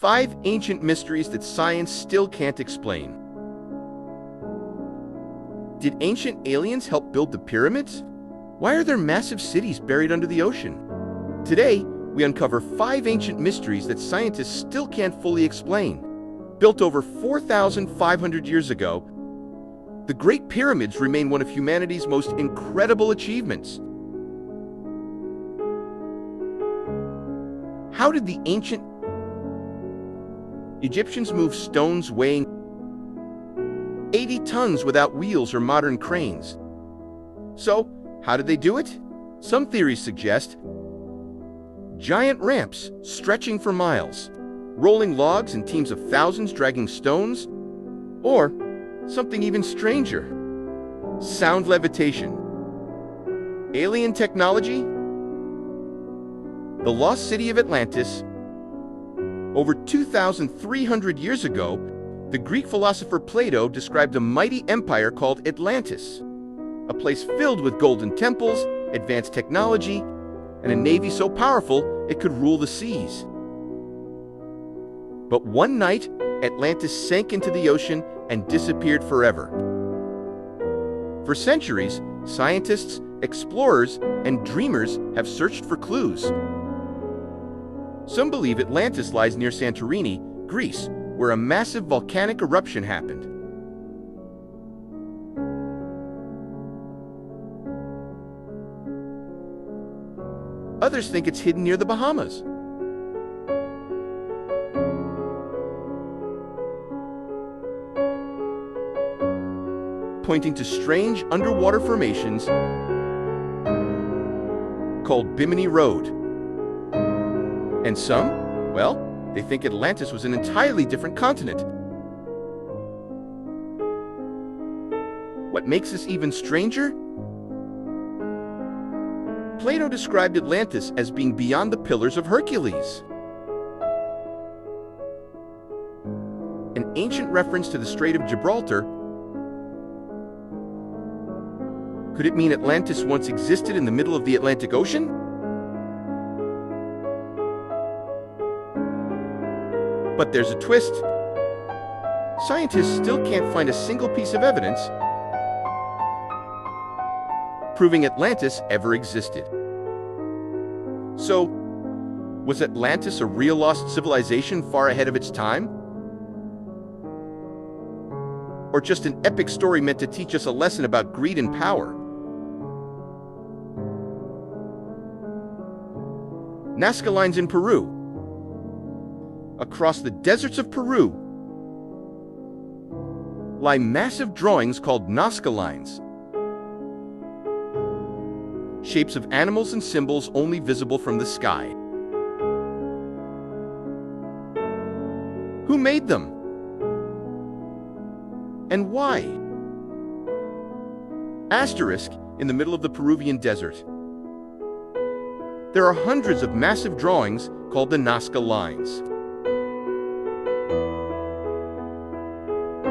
5 ancient mysteries that science still can't explain. Did ancient aliens help build the pyramids? Why are there massive cities buried under the ocean? Today, we uncover 5 ancient mysteries that scientists still can't fully explain. Built over 4,500 years ago, the Great Pyramids remain one of humanity's most incredible achievements. How did the ancient Egyptians move stones weighing 80 tons without wheels or modern cranes? So, how did they do it? Some theories suggest giant ramps stretching for miles, rolling logs in teams of thousands dragging stones, or something even stranger, sound levitation. Alien technology? The lost city of Atlantis. Over 2,300 years ago, the Greek philosopher Plato described a mighty empire called Atlantis, a place filled with golden temples, advanced technology, and a navy so powerful it could rule the seas. But one night, Atlantis sank into the ocean and disappeared forever. For centuries, scientists, explorers, and dreamers have searched for clues. Some believe Atlantis lies near Santorini, Greece, where a massive volcanic eruption happened. Others think it's hidden near the Bahamas. Pointing to strange underwater formations called Bimini Road. And some, well, they think Atlantis was an entirely different continent. What makes this even stranger? Plato described Atlantis as being beyond the Pillars of Hercules, an ancient reference to the Strait of Gibraltar. Could it mean Atlantis once existed in the middle of the Atlantic Ocean? But there's a twist. Scientists still can't find a single piece of evidence proving Atlantis ever existed. So, was Atlantis a real lost civilization far ahead of its time? Or just an epic story meant to teach us a lesson about greed and power? Nazca lines in Peru. Across the deserts of Peru lie massive drawings called Nazca lines. Shapes of animals and symbols only visible from the sky. Who made them? And why? Asterisk in the middle of the Peruvian desert. There are hundreds of massive drawings called the Nazca lines.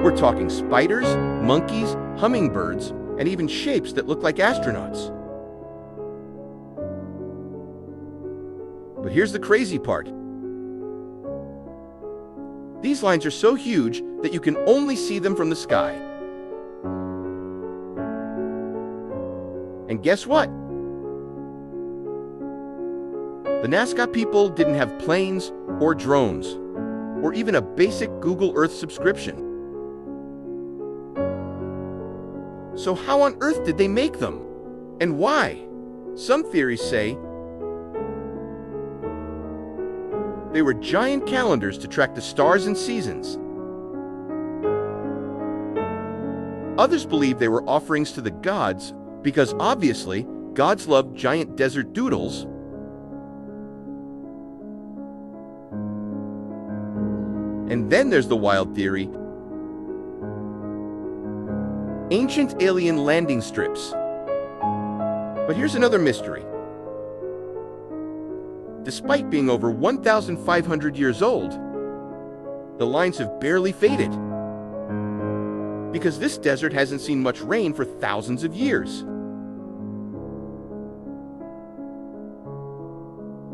We're talking spiders, monkeys, hummingbirds, and even shapes that look like astronauts. But here's the crazy part. These lines are so huge that you can only see them from the sky. And guess what? The Nazca people didn't have planes or drones, or even a basic Google Earth subscription. So how on earth did they make them? And why? Some theories say they were giant calendars to track the stars and seasons. Others believe they were offerings to the gods because obviously gods loved giant desert doodles. And then there's the wild theory: ancient alien landing strips. But here's another mystery. Despite being over 1,500 years old, the lines have barely faded, because this desert hasn't seen much rain for thousands of years.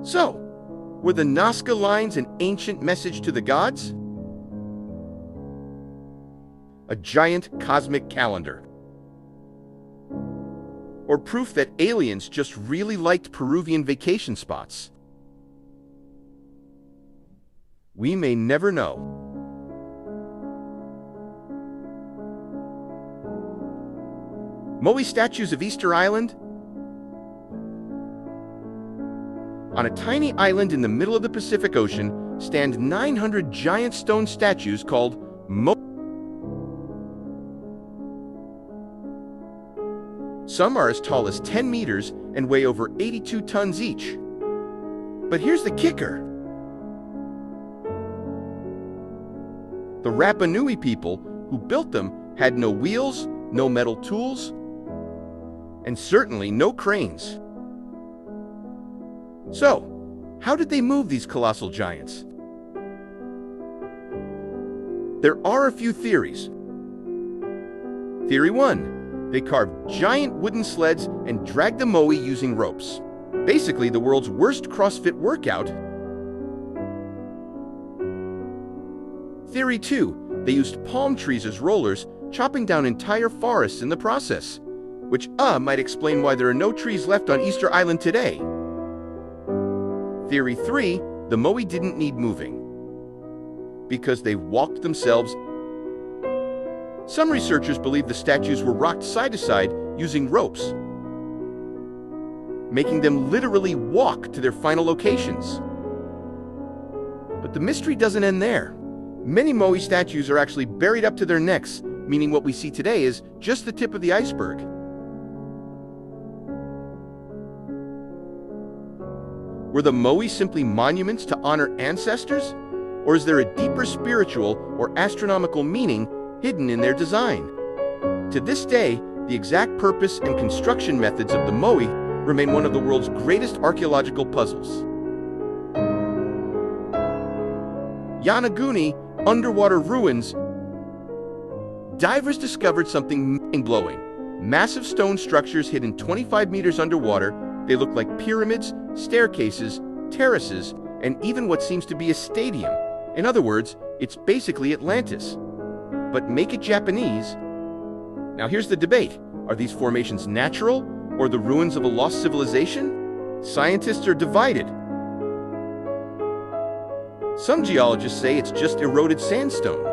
So, Were the Nazca lines an ancient message to the gods? A giant cosmic calendar? Or proof that aliens just really liked Peruvian vacation spots? We may never know. Moai statues of Easter Island? On a tiny island in the middle of the Pacific Ocean stand 900 giant stone statues called Moai. Some are as tall as 10 meters and weigh over 82 tons each. But here's the kicker. The Rapa Nui people who built them had no wheels, no metal tools, and certainly no cranes. So, how did they move these colossal giants? There are a few theories. Theory 1. They carved giant wooden sleds and dragged the moai using ropes. Basically, the world's worst CrossFit workout. Theory 2. They used palm trees as rollers, chopping down entire forests in the process, which might explain why there are no trees left on Easter Island today. Theory 3. The moai didn't need moving, because they walked themselves. Some researchers believe the statues were rocked side to side using ropes, making them literally walk to their final locations. But the mystery doesn't end there. Many moai statues are actually buried up to their necks, meaning what we see today is just the tip of the iceberg. Were the moai simply monuments to honor ancestors? Or is there a deeper spiritual or astronomical meaning hidden in their design? To this day, the exact purpose and construction methods of the moai remain one of the world's greatest archaeological puzzles. Yonaguni underwater ruins. Divers discovered something mind-blowing. Massive stone structures hidden 25 meters underwater. They look like pyramids, staircases, terraces, and even what seems to be a stadium. In other words, it's basically Atlantis. But make it Japanese. Now here's the debate. Are these formations natural or the ruins of a lost civilization? Scientists are divided. Some geologists say it's just eroded sandstone,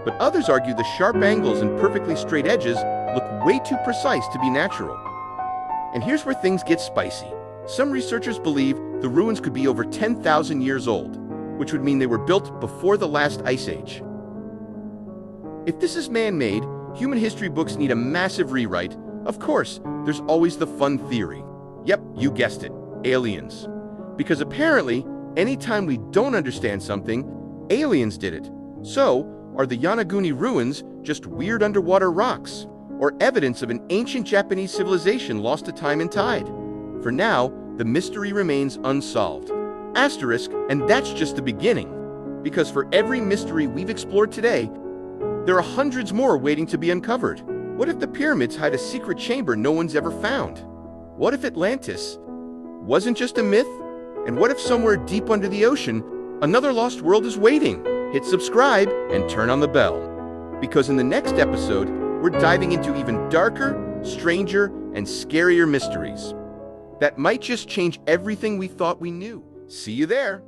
but others argue the sharp angles and perfectly straight edges look way too precise to be natural. And here's where things get spicy. Some researchers believe the ruins could be over 10,000 years old, which would mean they were built before the last ice age. If this is man-made, human history books need a massive rewrite. Of course, there's always the fun theory. Yep, you guessed it, aliens. Because apparently, anytime we don't understand something, aliens did it. So, are the Yonaguni ruins just weird underwater rocks, or evidence of an ancient Japanese civilization lost to time and tide? For now, the mystery remains unsolved. Asterisk, and that's just the beginning. Because for every mystery we've explored today, there are hundreds more waiting to be uncovered. What if the pyramids hide a secret chamber no one's ever found? What if Atlantis wasn't just a myth? And what if somewhere deep under the ocean, another lost world is waiting? Hit subscribe and turn on the bell. Because in the next episode, we're diving into even darker, stranger, and scarier mysteries that might just change everything we thought we knew. See you there.